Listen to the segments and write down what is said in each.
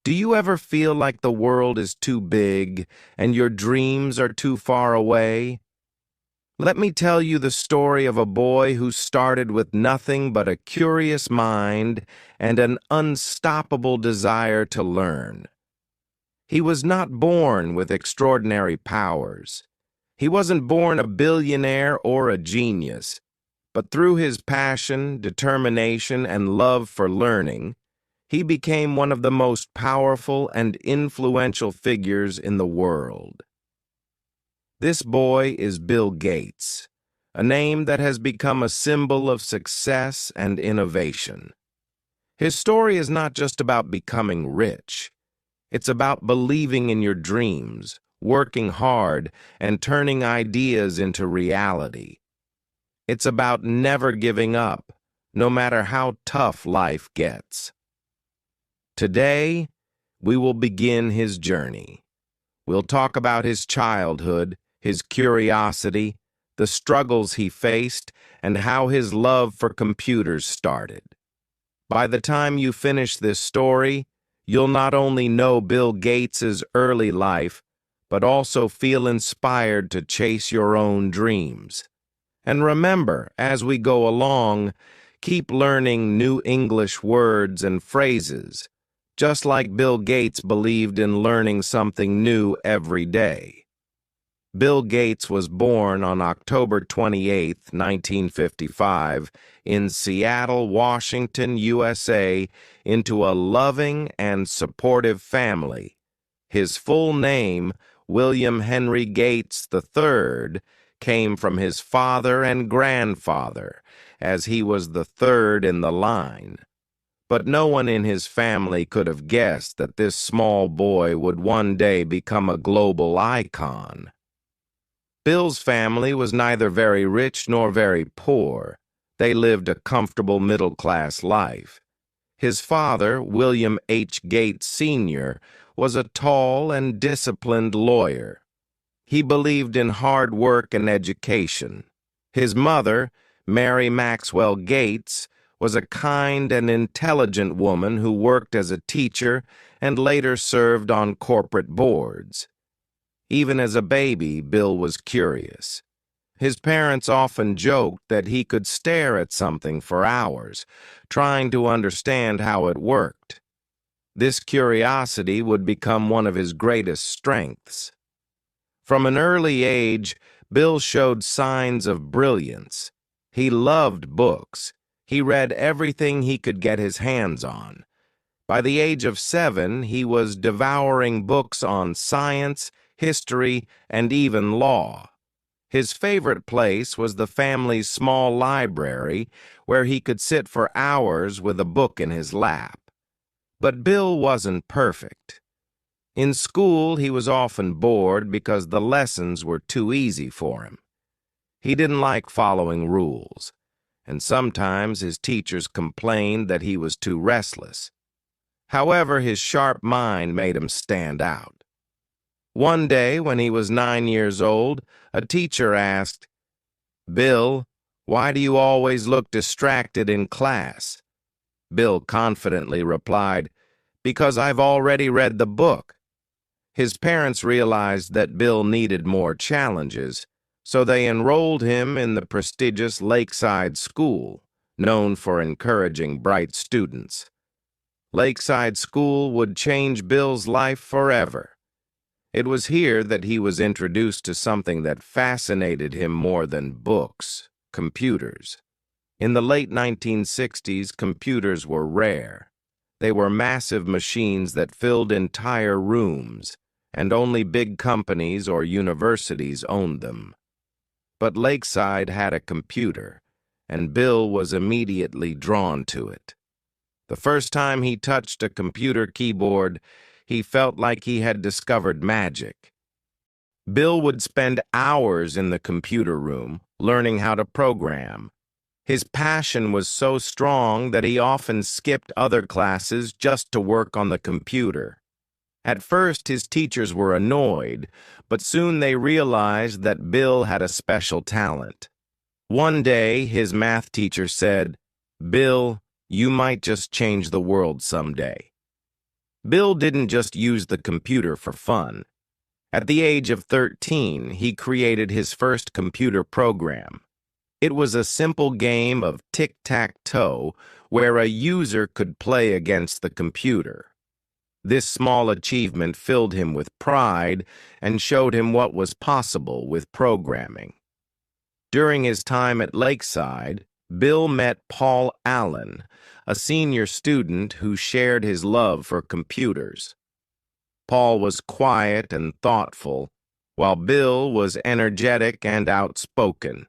Do you ever feel like the world is too big and your dreams are too far away? Let me tell you the story of a boy who started with nothing but a curious mind and an unstoppable desire to learn. He was not born with extraordinary powers. He wasn't born a billionaire or a genius, but through his passion, determination, and love for learning, he became one of the most powerful and influential figures in the world. This boy is Bill Gates, a name that has become a symbol of success and innovation. His story is not just about becoming rich. It's about believing in your dreams, working hard, and turning ideas into reality. It's about never giving up, no matter how tough life gets. Today, we will begin his journey. We'll talk about his childhood, his curiosity, the struggles he faced, and how his love for computers started. By the time you finish this story, you'll not only know Bill Gates's early life, but also feel inspired to chase your own dreams. And remember, as we go along, keep learning new English words and phrases, just like Bill Gates believed in learning something new every day. Bill Gates was born on October 28, 1955, in Seattle, Washington, USA, into a loving and supportive family. His full name, William Henry Gates III, came from his father and grandfather, as he was the third in the line. But no one in his family could have guessed that this small boy would one day become a global icon. Bill's family was neither very rich nor very poor. They lived a comfortable middle-class life. His father, William H. Gates Sr., was a tall and disciplined lawyer. He believed in hard work and education. His mother, Mary Maxwell Gates, was a kind and intelligent woman who worked as a teacher and later served on corporate boards. Even as a baby, Bill was curious. His parents often joked that he could stare at something for hours, trying to understand how it worked. This curiosity would become one of his greatest strengths. From an early age, Bill showed signs of brilliance. He loved books. He read everything he could get his hands on. By the age of 7, he was devouring books on science, history, and even law. His favorite place was the family's small library, where he could sit for hours with a book in his lap. But Bill wasn't perfect. In school, he was often bored because the lessons were too easy for him. He didn't like following rules, and sometimes his teachers complained that he was too restless. However, his sharp mind made him stand out. One day, when he was 9 years old, a teacher asked, "Bill, why do you always look distracted in class?" Bill confidently replied, "Because I've already read the book." His parents realized that Bill needed more challenges, so they enrolled him in the prestigious Lakeside School, known for encouraging bright students. Lakeside School would change Bill's life forever. It was here that he was introduced to something that fascinated him more than books: computers. In the late 1960s, computers were rare. They were massive machines that filled entire rooms, and only big companies or universities owned them. But Lakeside had a computer, and Bill was immediately drawn to it. The first time he touched a computer keyboard, he felt like he had discovered magic. Bill would spend hours in the computer room, learning how to program. His passion was so strong that he often skipped other classes just to work on the computer. At first, his teachers were annoyed, but soon they realized that Bill had a special talent. One day, his math teacher said, "Bill, you might just change the world someday." Bill didn't just use the computer for fun. At the age of 13, he created his first computer program. It was a simple game of tic-tac-toe where a user could play against the computer. This small achievement filled him with pride and showed him what was possible with programming. During his time at Lakeside, Bill met Paul Allen, a senior student who shared his love for computers. Paul was quiet and thoughtful, while Bill was energetic and outspoken.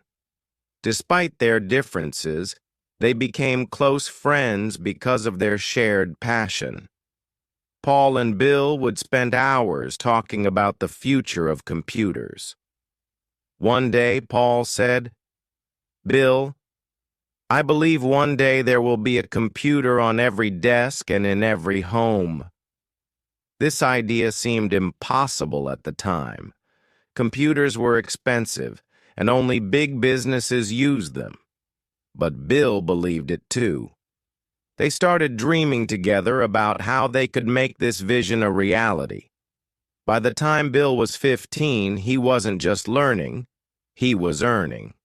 Despite their differences, they became close friends because of their shared passion. Paul and Bill would spend hours talking about the future of computers. One day, Paul said, "Bill, I believe one day there will be a computer on every desk and in every home." This idea seemed impossible at the time. Computers were expensive, and only big businesses used them. But Bill believed it too. They started dreaming together about how they could make this vision a reality. By the time Bill was 15, he wasn't just learning, he was earning.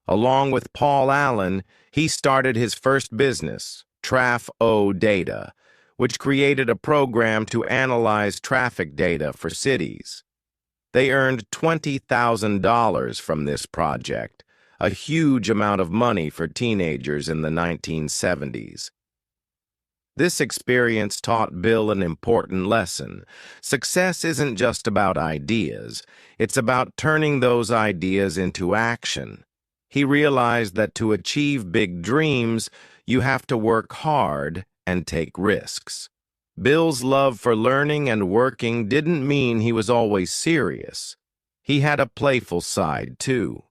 Along with Paul Allen, he started his first business, Traf-O Data, which created a program to analyze traffic data for cities. They earned $20,000 from this project, a huge amount of money for teenagers in the 1970s. This experience taught Bill an important lesson. Success isn't just about ideas, it's about turning those ideas into action. He realized that to achieve big dreams, you have to work hard and take risks. Bill's love for learning and working didn't mean he was always serious. He had a playful side, too.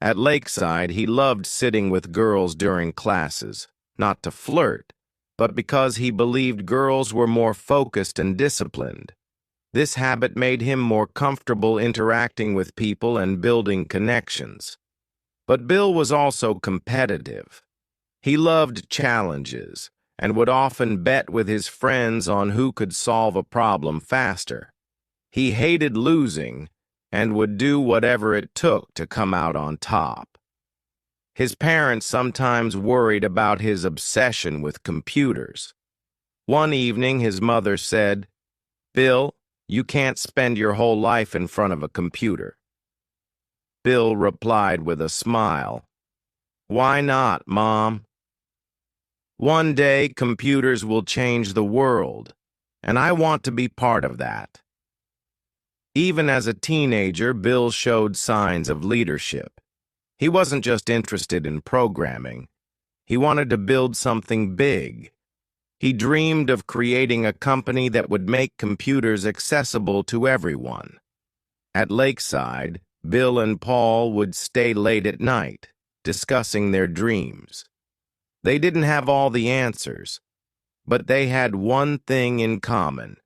At Lakeside, he loved sitting with girls during classes, not to flirt, but because he believed girls were more focused and disciplined. This habit made him more comfortable interacting with people and building connections. But Bill was also competitive. He loved challenges and would often bet with his friends on who could solve a problem faster. He hated losing and would do whatever it took to come out on top. His parents sometimes worried about his obsession with computers. One evening, his mother said, "Bill, you can't spend your whole life in front of a computer." Bill replied with a smile, "Why not, Mom? One day, computers will change the world, and I want to be part of that." Even as a teenager, Bill showed signs of leadership. He wasn't just interested in programming. He wanted to build something big. He dreamed of creating a company that would make computers accessible to everyone. At Lakeside, Bill and Paul would stay late at night, discussing their dreams. They didn't have all the answers, but they had one thing in common: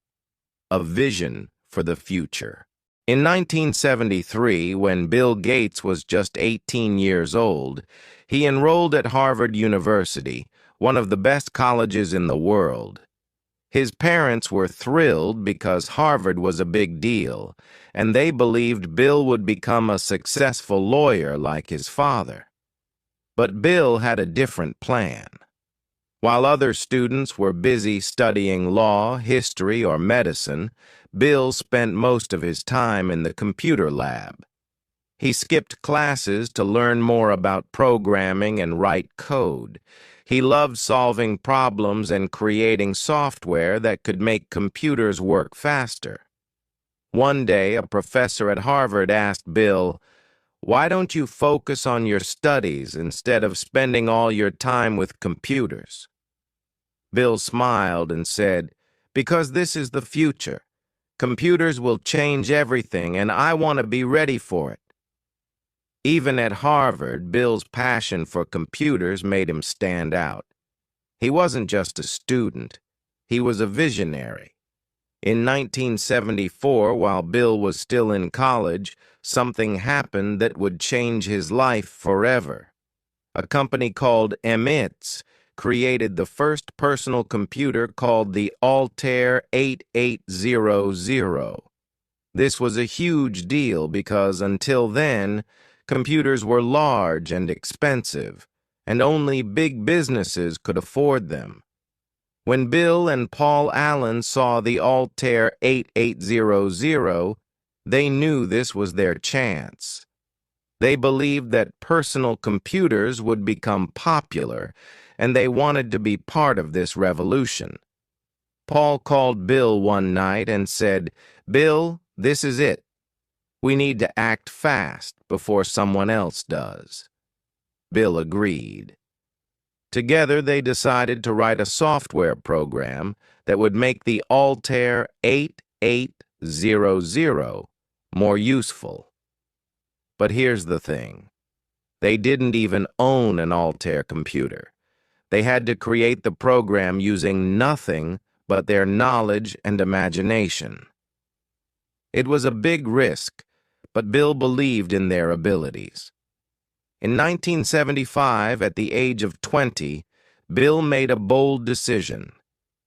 a vision for the future. In 1973, when Bill Gates was just 18 years old, he enrolled at Harvard University, one of the best colleges in the world. His parents were thrilled because Harvard was a big deal, and they believed Bill would become a successful lawyer like his father. But Bill had a different plan. While other students were busy studying law, history, or medicine, Bill spent most of his time in the computer lab. He skipped classes to learn more about programming and write code. He loved solving problems and creating software that could make computers work faster. One day, a professor at Harvard asked Bill, "Why don't you focus on your studies instead of spending all your time with computers?" Bill smiled and said, "Because this is the future. Computers will change everything, and I want to be ready for it." Even at Harvard, Bill's passion for computers made him stand out. He wasn't just a student, he was a visionary. In 1974, while Bill was still in college, something happened that would change his life forever. A company called MITS created the first personal computer called the Altair 8800. This was a huge deal because until then, computers were large and expensive, and only big businesses could afford them. When Bill and Paul Allen saw the Altair 8800, they knew this was their chance. They believed that personal computers would become popular, and they wanted to be part of this revolution. Paul called Bill one night and said, "Bill, this is it. We need to act fast before someone else does." Bill agreed. Together, they decided to write a software program that would make the Altair 8800 more useful. But here's the thing. They didn't even own an Altair computer. They had to create the program using nothing but their knowledge and imagination. It was a big risk, but Bill believed in their abilities. In 1975, at the age of 20, Bill made a bold decision.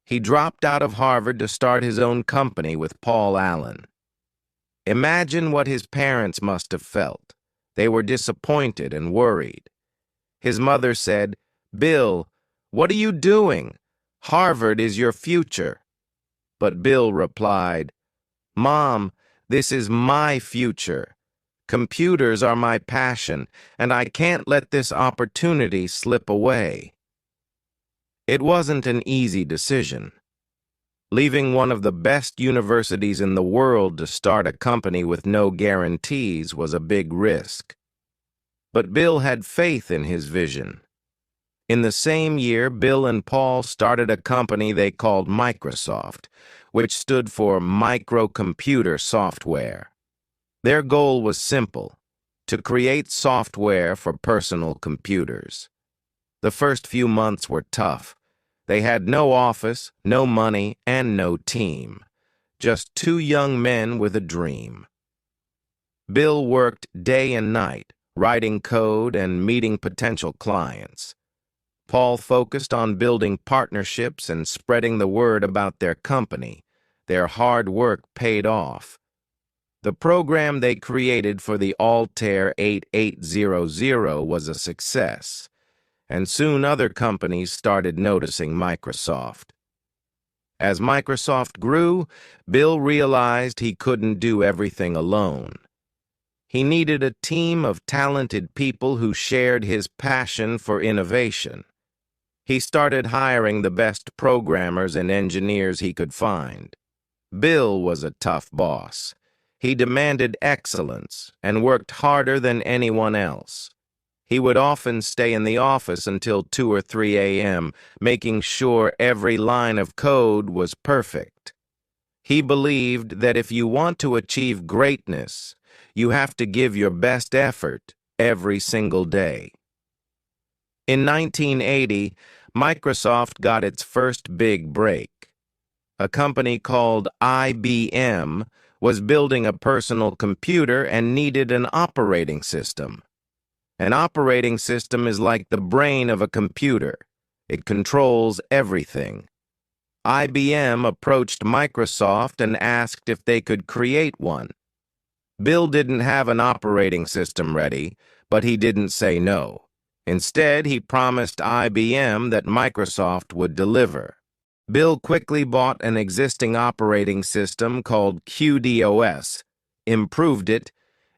He dropped out of Harvard to start his own company with Paul Allen. Imagine what his parents must have felt. They were disappointed and worried. His mother said, "Bill, what are you doing? Harvard is your future." But Bill replied, "Mom, this is my future. Computers are my passion, and I can't let this opportunity slip away." It wasn't an easy decision. Leaving one of the best universities in the world to start a company with no guarantees was a big risk. But Bill had faith in his vision. In the same year, Bill and Paul started a company they called Microsoft, which stood for Microcomputer Software. Their goal was simple: to create software for personal computers. The first few months were tough. They had no office, no money, and no team. Just two young men with a dream. Bill worked day and night, writing code and meeting potential clients. Paul focused on building partnerships and spreading the word about their company. Their hard work paid off. The program they created for the Altair 8800 was a success, and soon other companies started noticing Microsoft. As Microsoft grew, Bill realized he couldn't do everything alone. He needed a team of talented people who shared his passion for innovation. He started hiring the best programmers and engineers he could find. Bill was a tough boss. He demanded excellence and worked harder than anyone else. He would often stay in the office until 2 or 3 a.m., making sure every line of code was perfect. He believed that if you want to achieve greatness, you have to give your best effort every single day. In 1980, Microsoft got its first big break. A company called IBM was building a personal computer and needed an operating system. An operating system is like the brain of a computer. It controls everything. IBM approached Microsoft and asked if they could create one. Bill didn't have an operating system ready, but he didn't say no. Instead, he promised IBM that Microsoft would deliver. Bill quickly bought an existing operating system called QDOS, improved it,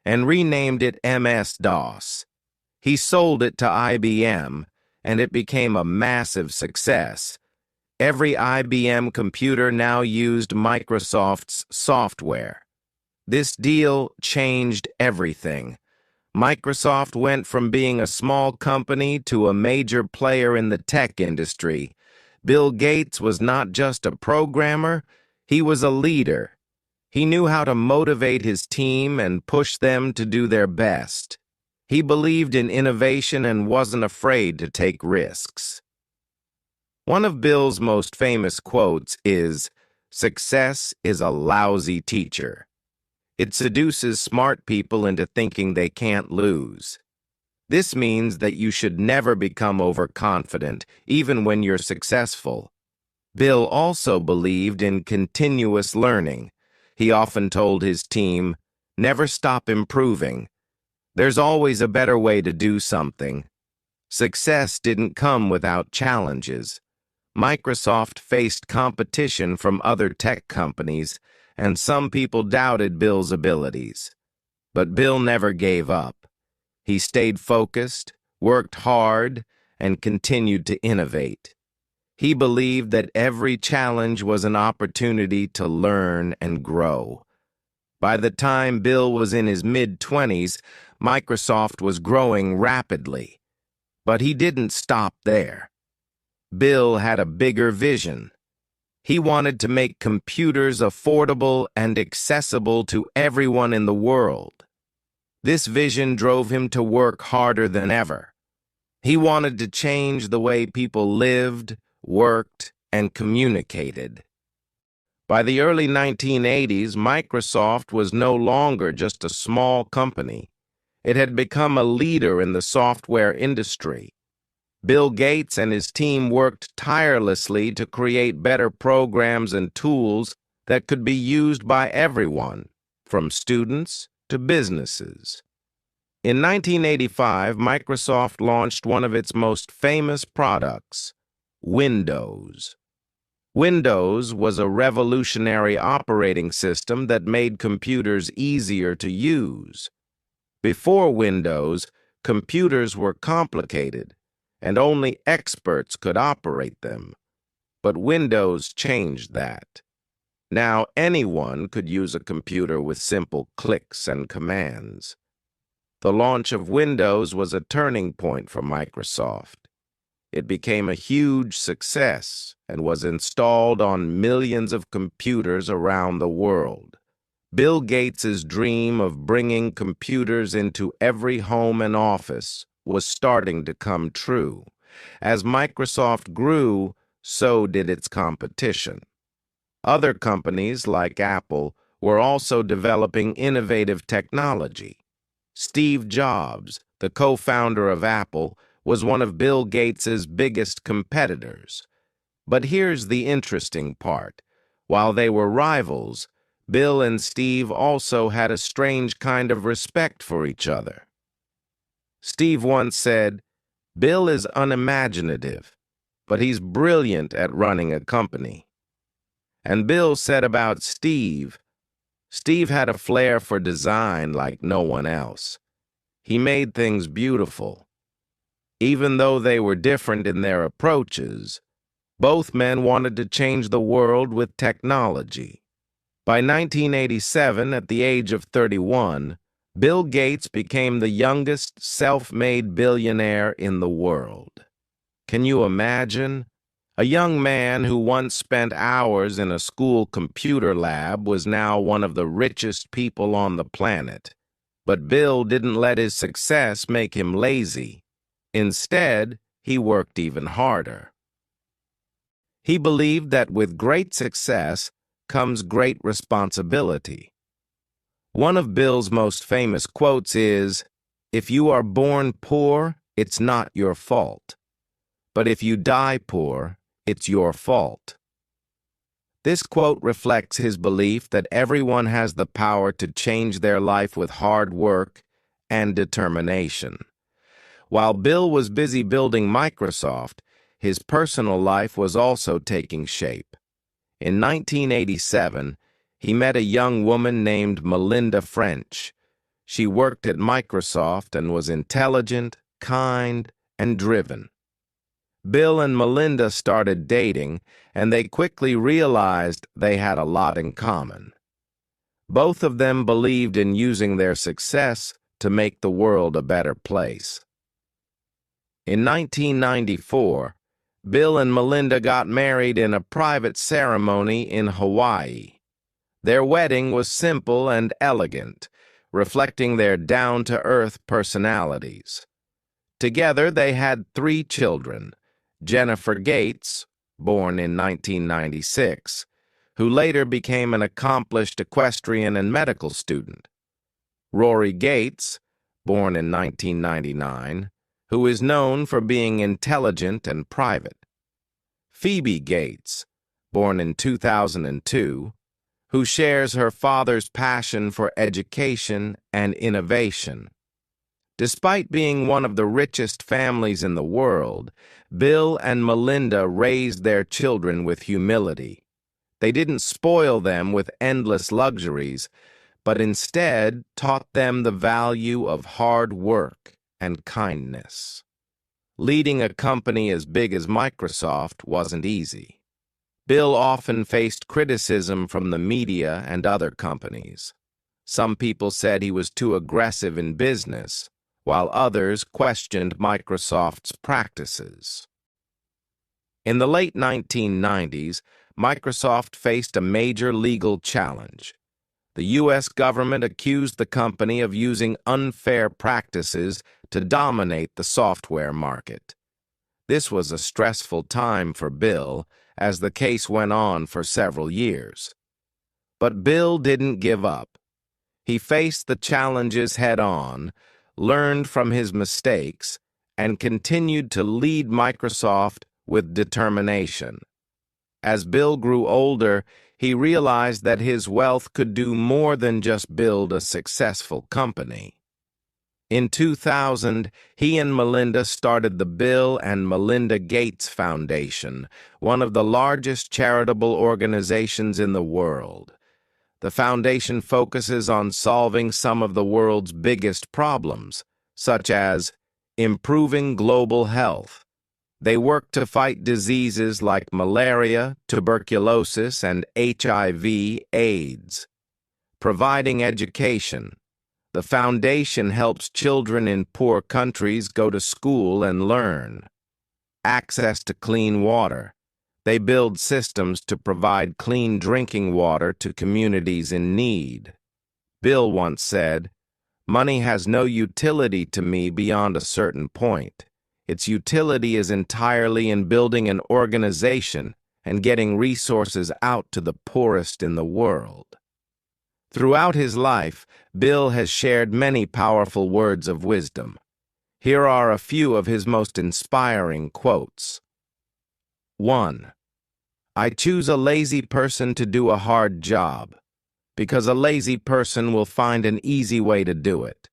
and renamed it MS-DOS. He sold it to IBM, and it became a massive success. Every IBM computer now used Microsoft's software. This deal changed everything. Microsoft went from being a small company to a major player in the tech industry. Bill Gates was not just a programmer, he was a leader. He knew how to motivate his team and push them to do their best. He believed in innovation and wasn't afraid to take risks. One of Bill's most famous quotes is, "Success is a lousy teacher." It seduces smart people into thinking they can't lose. This means that you should never become overconfident, even when you're successful. Bill also believed in continuous learning. He often told his team, "Never stop improving. There's always a better way to do something." Success didn't come without challenges. Microsoft faced competition from other tech companies, and some people doubted Bill's abilities. But Bill never gave up. He stayed focused, worked hard, and continued to innovate. He believed that every challenge was an opportunity to learn and grow. By the time Bill was in his mid-20s, Microsoft was growing rapidly. But he didn't stop there. Bill had a bigger vision. He wanted to make computers affordable and accessible to everyone in the world. This vision drove him to work harder than ever. He wanted to change the way people lived, worked, and communicated. By the early 1980s, Microsoft was no longer just a small company. It had become a leader in the software industry. Bill Gates and his team worked tirelessly to create better programs and tools that could be used by everyone, from students to businesses. In 1985, Microsoft launched one of its most famous products, Windows. Windows was a revolutionary operating system that made computers easier to use. Before Windows, computers were complicated, and only experts could operate them. But Windows changed that. Now anyone could use a computer with simple clicks and commands. The launch of Windows was a turning point for Microsoft. It became a huge success and was installed on millions of computers around the world. Bill Gates's dream of bringing computers into every home and office was starting to come true. As Microsoft grew, so did its competition. Other companies, like Apple, were also developing innovative technology. Steve Jobs, the co-founder of Apple, was one of Bill Gates's biggest competitors. But here's the interesting part. While they were rivals, Bill and Steve also had a strange kind of respect for each other. Steve once said, "Bill is unimaginative, but he's brilliant at running a company." And Bill said about Steve, "Steve had a flair for design like no one else. He made things beautiful." Even though they were different in their approaches, both men wanted to change the world with technology. By 1987, at the age of 31, Bill Gates became the youngest self-made billionaire in the world. Can you imagine? A young man who once spent hours in a school computer lab was now one of the richest people on the planet. But Bill didn't let his success make him lazy. Instead, he worked even harder. He believed that with great success comes great responsibility. One of Bill's most famous quotes is, "If you are born poor, it's not your fault. But if you die poor, it's your fault." This quote reflects his belief that everyone has the power to change their life with hard work and determination. While Bill was busy building Microsoft, his personal life was also taking shape. In 1987, he met a young woman named Melinda French. She worked at Microsoft and was intelligent, kind, and driven. Bill and Melinda started dating, and they quickly realized they had a lot in common. Both of them believed in using their success to make the world a better place. In 1994, Bill and Melinda got married in a private ceremony in Hawaii. Their wedding was simple and elegant, reflecting their down-to-earth personalities. Together, they had 3 children: Jennifer Gates, born in 1996, who later became an accomplished equestrian and medical student; Rory Gates, born in 1999, who is known for being intelligent and private. Phoebe Gates, born in 2002, who shares her father's passion for education and innovation. Despite being one of the richest families in the world, Bill and Melinda raised their children with humility. They didn't spoil them with endless luxuries, but instead taught them the value of hard work and kindness. Leading a company as big as Microsoft wasn't easy. Bill often faced criticism from the media and other companies. Some people said he was too aggressive in business, while others questioned Microsoft's practices. In the late 1990s, Microsoft faced a major legal challenge. The U.S. government accused the company of using unfair practices to dominate the software market. This was a stressful time for Bill, as the case went on for several years. But Bill didn't give up. He faced the challenges head-on, learned from his mistakes, and continued to lead Microsoft with determination. As Bill grew older, he realized that his wealth could do more than just build a successful company. In 2000, he and Melinda started the Bill and Melinda Gates Foundation, one of the largest charitable organizations in the world. The foundation focuses on solving some of the world's biggest problems, such as improving global health. They work to fight diseases like malaria, tuberculosis, and HIV/AIDS. Providing education. The foundation helps children in poor countries go to school and learn. Access to clean water. They build systems to provide clean drinking water to communities in need. Bill once said, "Money has no utility to me beyond a certain point. Its utility is entirely in building an organization and getting resources out to the poorest in the world." Throughout his life, Bill has shared many powerful words of wisdom. Here are a few of his most inspiring quotes. 1. I choose a lazy person to do a hard job, because a lazy person will find an easy way to do it.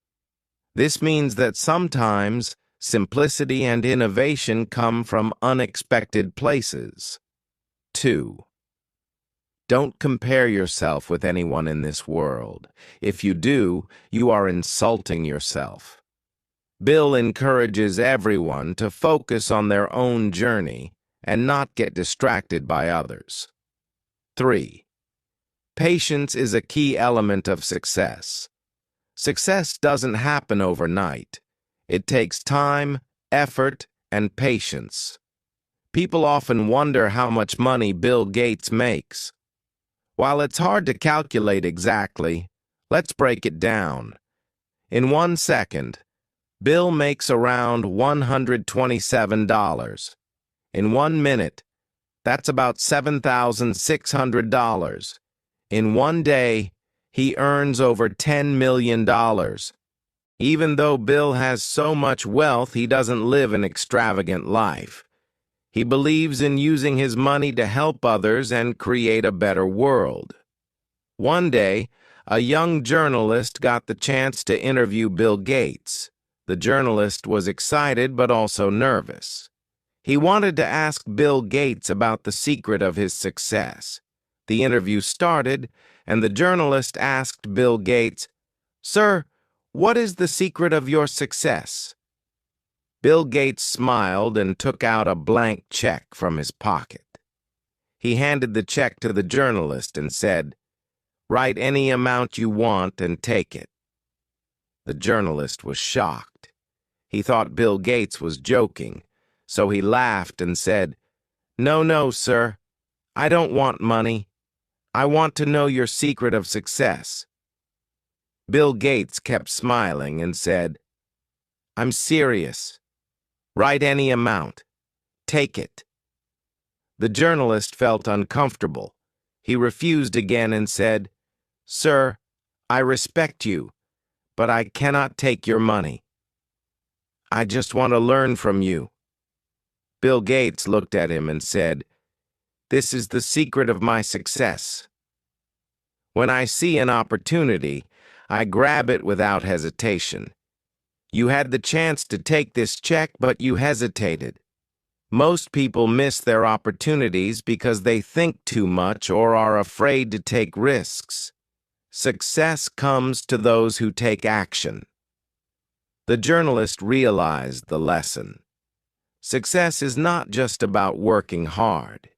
This means that sometimes simplicity and innovation come from unexpected places. 2. Don't compare yourself with anyone in this world. If you do, you are insulting yourself. Bill encourages everyone to focus on their own journey and not get distracted by others. 3. Patience is a key element of success. Success doesn't happen overnight. It takes time, effort, and patience. People often wonder how much money Bill Gates makes. While it's hard to calculate exactly, let's break it down. In 1 second, Bill makes around $127. In 1 minute, that's about $7,600. In 1 day, he earns over $10 million. Even though Bill has so much wealth, he doesn't live an extravagant life. He believes in using his money to help others and create a better world. One day, a young journalist got the chance to interview Bill Gates. The journalist was excited but also nervous. He wanted to ask Bill Gates about the secret of his success. The interview started, and the journalist asked Bill Gates, "Sir, what is the secret of your success?" Bill Gates smiled and took out a blank check from his pocket. He handed the check to the journalist and said, "Write any amount you want and take it." The journalist was shocked. He thought Bill Gates was joking, so he laughed and said, No, sir. I don't want money. I want to know your secret of success." Bill Gates kept smiling and said, "I'm serious. Write any amount. Take it." The journalist felt uncomfortable. He refused again and said, "Sir, I respect you, but I cannot take your money. I just want to learn from you. Bill Gates looked at him and said, "This is the secret of my success. When I see an opportunity, I grab it without hesitation. You had the chance to take this check, but you hesitated. Most people miss their opportunities because they think too much or are afraid to take risks. Success comes to those who take action." The journalist realized the lesson. Success is not just about working hard.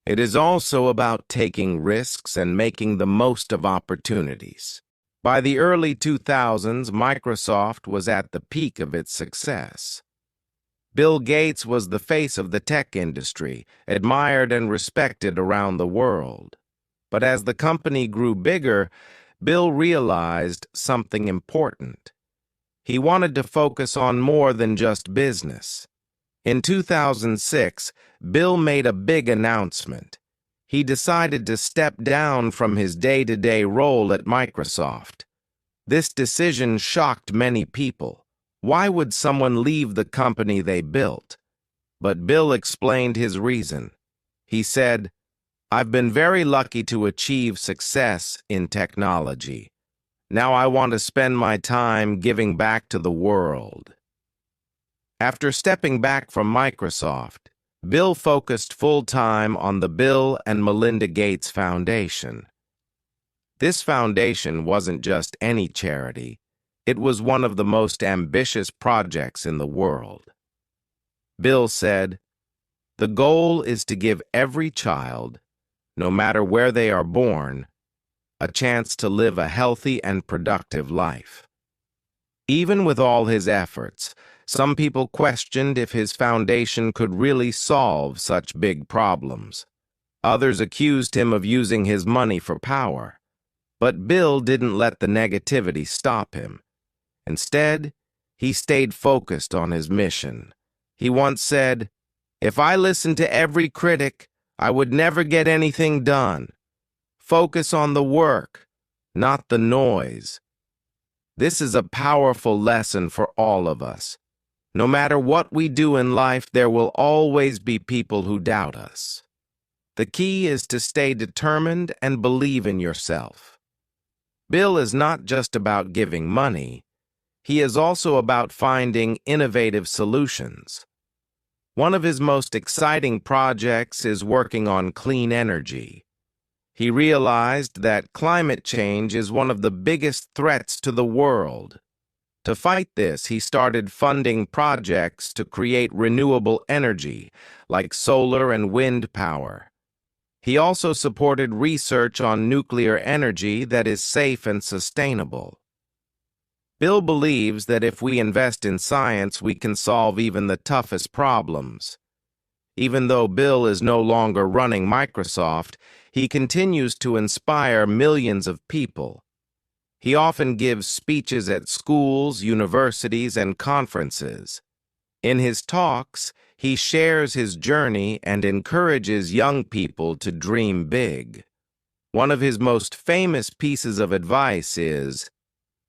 It is also about taking risks and making the most of opportunities. By the early 2000s, Microsoft was at the peak of its success. Bill Gates was the face of the tech industry, admired and respected around the world. But as the company grew bigger, Bill realized something important. He wanted to focus on more than just business. In 2006, Bill made a big announcement. He decided to step down from his day-to-day role at Microsoft. This decision shocked many people. Why would someone leave the company they built? But Bill explained his reason. He said, "I've been very lucky to achieve success in technology. Now I want to spend my time giving back to the world." After stepping back from Microsoft, Bill focused full-time on the Bill and Melinda Gates Foundation. This foundation wasn't just any charity. It was one of the most ambitious projects in the world. Bill said, "The goal is to give every child, no matter where they are born, a chance to live a healthy and productive life." Even with all his efforts, some people questioned if his foundation could really solve such big problems. Others accused him of using his money for power. But Bill didn't let the negativity stop him. Instead, he stayed focused on his mission. He once said, "If I listened to every critic, I would never get anything done. Focus on the work, not the noise." This is a powerful lesson for all of us. No matter what we do in life, there will always be people who doubt us. The key is to stay determined and believe in yourself. Bill is not just about giving money. He is also about finding innovative solutions. One of his most exciting projects is working on clean energy. He realized that climate change is one of the biggest threats to the world. To fight this, he started funding projects to create renewable energy, like solar and wind power. He also supported research on nuclear energy that is safe and sustainable. Bill believes that if we invest in science, we can solve even the toughest problems. Even though Bill is no longer running Microsoft, he continues to inspire millions of people. He often gives speeches at schools, universities, and conferences. In his talks, he shares his journey and encourages young people to dream big. One of his most famous pieces of advice is,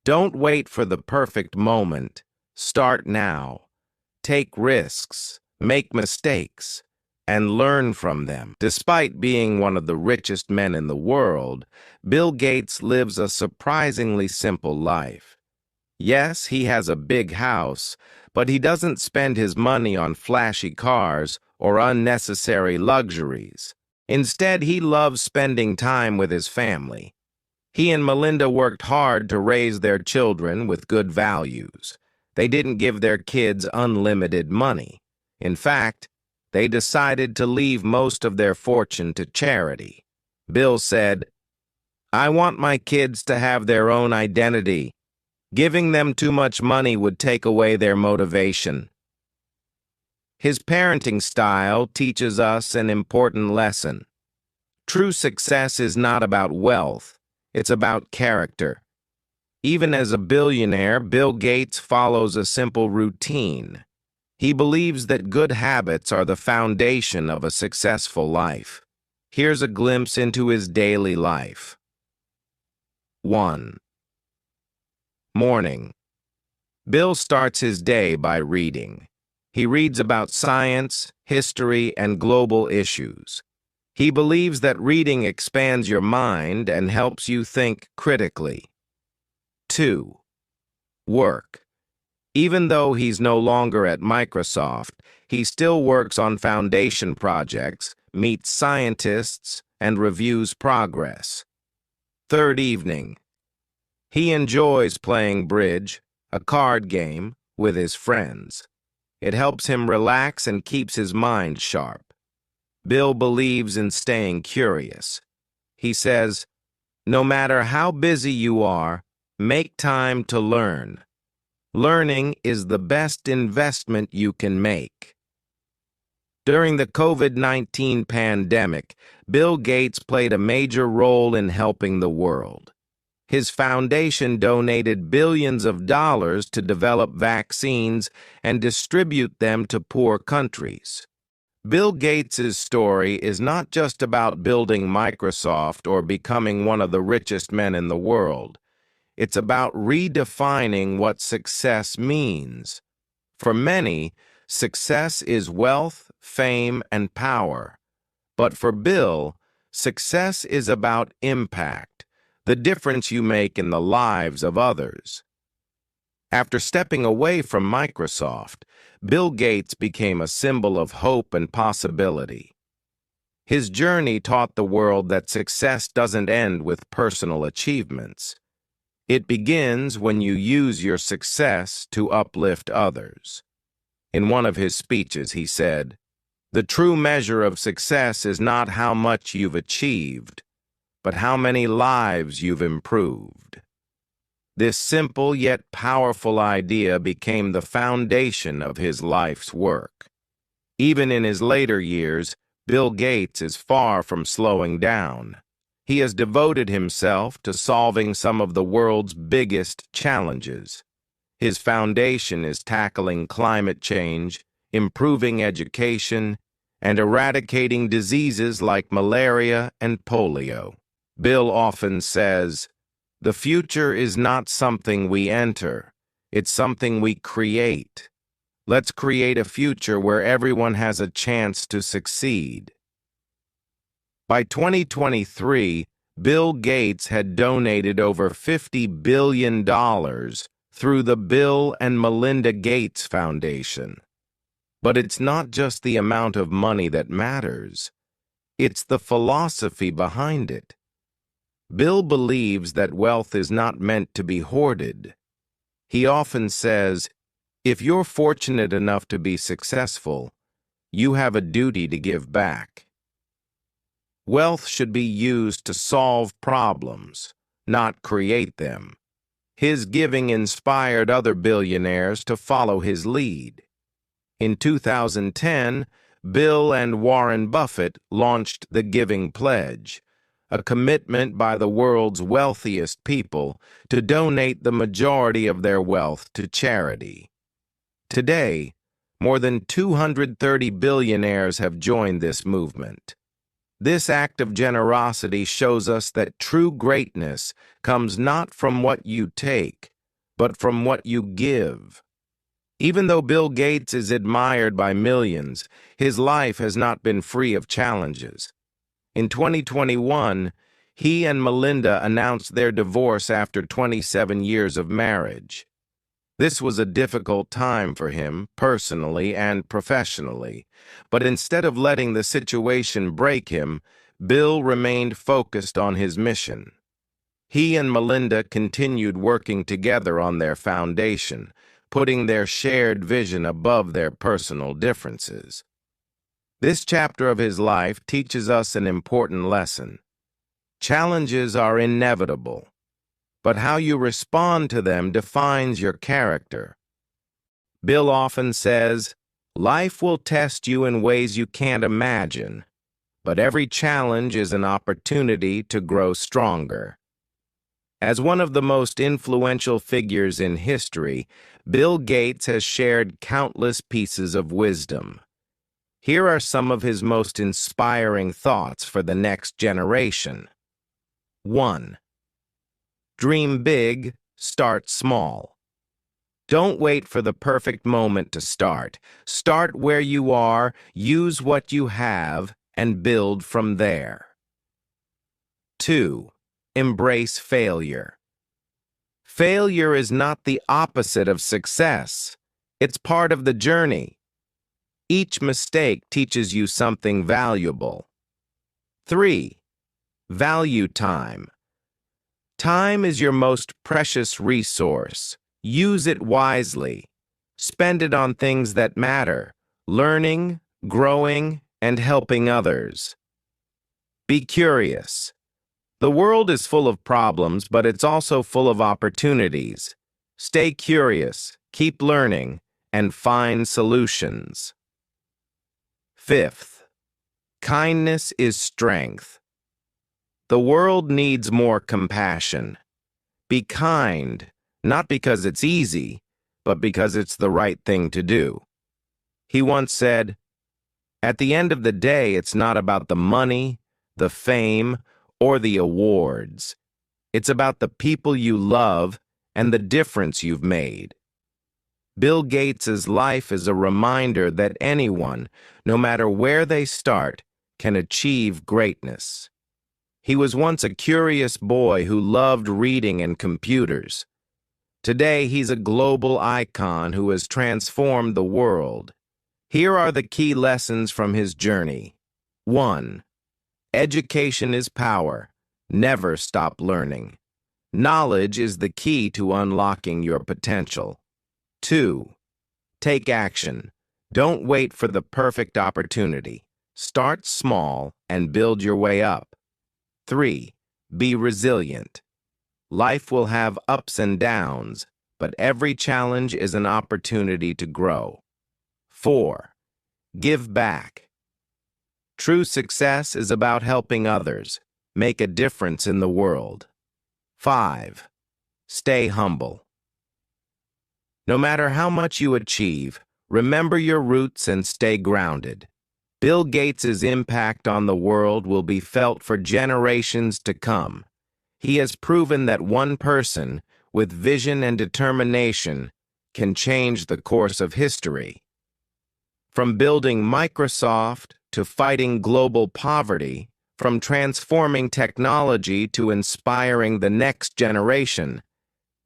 "Don't wait for the perfect moment. Start now. Take risks, make mistakes, and learn from them." Despite being one of the richest men in the world, Bill Gates lives a surprisingly simple life. Yes, he has a big house, but he doesn't spend his money on flashy cars or unnecessary luxuries. Instead, he loves spending time with his family. He and Melinda worked hard to raise their children with good values. They didn't give their kids unlimited money. In fact, they decided to leave most of their fortune to charity. Bill said, "I want my kids to have their own identity. Giving them too much money would take away their motivation." His parenting style teaches us an important lesson. True success is not about wealth, it's about character. Even as a billionaire, Bill Gates follows a simple routine. He believes that good habits are the foundation of a successful life. Here's a glimpse into his daily life. 1. Morning. Bill starts his day by reading. He reads about science, history, and global issues. He believes that reading expands your mind and helps you think critically. 2. Work. Even though he's no longer at Microsoft, he still works on foundation projects, meets scientists, and reviews progress. Third evening. He enjoys playing bridge, a card game, with his friends. It helps him relax and keeps his mind sharp. Bill believes in staying curious. He says, "No matter how busy you are, make time to learn. Learning is the best investment you can make." During the COVID-19 pandemic, Bill Gates played a major role in helping the world. His foundation donated billions of dollars to develop vaccines and distribute them to poor countries. Bill Gates' story is not just about building Microsoft or becoming one of the richest men in the world. It's about redefining what success means. For many, success is wealth, fame, and power. But for Bill, success is about impact, the difference you make in the lives of others. After stepping away from Microsoft, Bill Gates became a symbol of hope and possibility. His journey taught the world that success doesn't end with personal achievements. It begins when you use your success to uplift others. In one of his speeches, he said, "The true measure of success is not how much you've achieved, but how many lives you've improved." This simple yet powerful idea became the foundation of his life's work. Even in his later years, Bill Gates is far from slowing down. He has devoted himself to solving some of the world's biggest challenges. His foundation is tackling climate change, improving education, and eradicating diseases like malaria and polio. Bill often says, "The future is not something we enter, it's something we create. Let's create a future where everyone has a chance to succeed." By 2023, Bill Gates had donated over $50 billion through the Bill and Melinda Gates Foundation. But it's not just the amount of money that matters. It's the philosophy behind it. Bill believes that wealth is not meant to be hoarded. He often says, "If you're fortunate enough to be successful, you have a duty to give back." Wealth should be used to solve problems, not create them. His giving inspired other billionaires to follow his lead. In 2010, Bill and Warren Buffett launched the Giving Pledge, a commitment by the world's wealthiest people to donate the majority of their wealth to charity. Today, more than 230 billionaires have joined this movement. This act of generosity shows us that true greatness comes not from what you take, but from what you give. Even though Bill Gates is admired by millions, his life has not been free of challenges. In 2021, he and Melinda announced their divorce after 27 years of marriage. This was a difficult time for him, personally and professionally, but instead of letting the situation break him, Bill remained focused on his mission. He and Melinda continued working together on their foundation, putting their shared vision above their personal differences. This chapter of his life teaches us an important lesson. Challenges are inevitable, but how you respond to them defines your character. Bill often says, "Life will test you in ways you can't imagine, but every challenge is an opportunity to grow stronger." As one of the most influential figures in history, Bill Gates has shared countless pieces of wisdom. Here are some of his most inspiring thoughts for the next generation. 1. Dream big, Start small. Don't wait for the perfect moment to start. Start where you are, use what you have, and build from there. 2. Embrace failure. Failure is not the opposite of success. It's part of the journey. Each mistake teaches you something valuable. 3. Value time. Time is your most precious resource. Use it wisely. Spend it on things that matter, learning, growing, and helping others. Be curious. The world is full of problems, but it's also full of opportunities. Stay curious, keep learning, and find solutions. 5. Kindness is strength. The world needs more compassion. Be kind, not because it's easy, but because it's the right thing to do. He once said, "At the end of the day, it's not about the money, the fame, or the awards. It's about the people you love and the difference you've made." Bill Gates's life is a reminder that anyone, no matter where they start, can achieve greatness. He was once a curious boy who loved reading and computers. Today, he's a global icon who has transformed the world. Here are the key lessons from his journey. 1. Education is power. Never stop learning. Knowledge is the key to unlocking your potential. 2. Take action. Don't wait for the perfect opportunity. Start small and build your way up. 3. Be resilient. Life will have ups and downs, but every challenge is an opportunity to grow. 4. Give back. True success is about helping others, make a difference in the world. 5. Stay humble. No matter how much you achieve, remember your roots and stay grounded. Bill Gates's impact on the world will be felt for generations to come. He has proven that one person, with vision and determination, can change the course of history. From building Microsoft to fighting global poverty, from transforming technology to inspiring the next generation,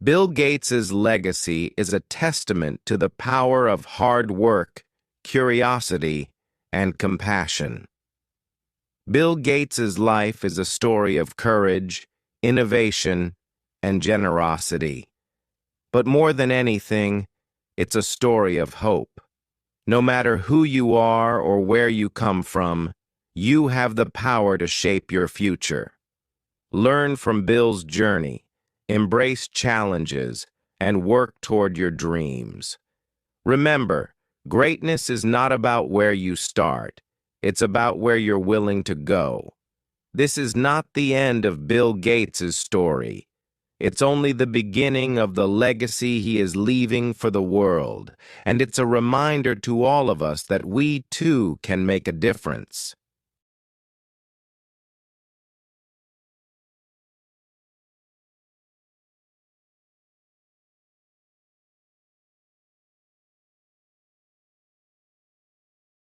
Bill Gates's legacy is a testament to the power of hard work, curiosity, and compassion. Bill Gates's life is a story of courage, innovation, and generosity. But more than anything, it's a story of hope. No matter who you are or where you come from, you have the power to shape your future. Learn from Bill's journey, embrace challenges, and work toward your dreams. Remember, greatness is not about where you start. It's about where you're willing to go. This is not the end of Bill Gates's story. It's only the beginning of the legacy he is leaving for the world, and it's a reminder to all of us that we too can make a difference.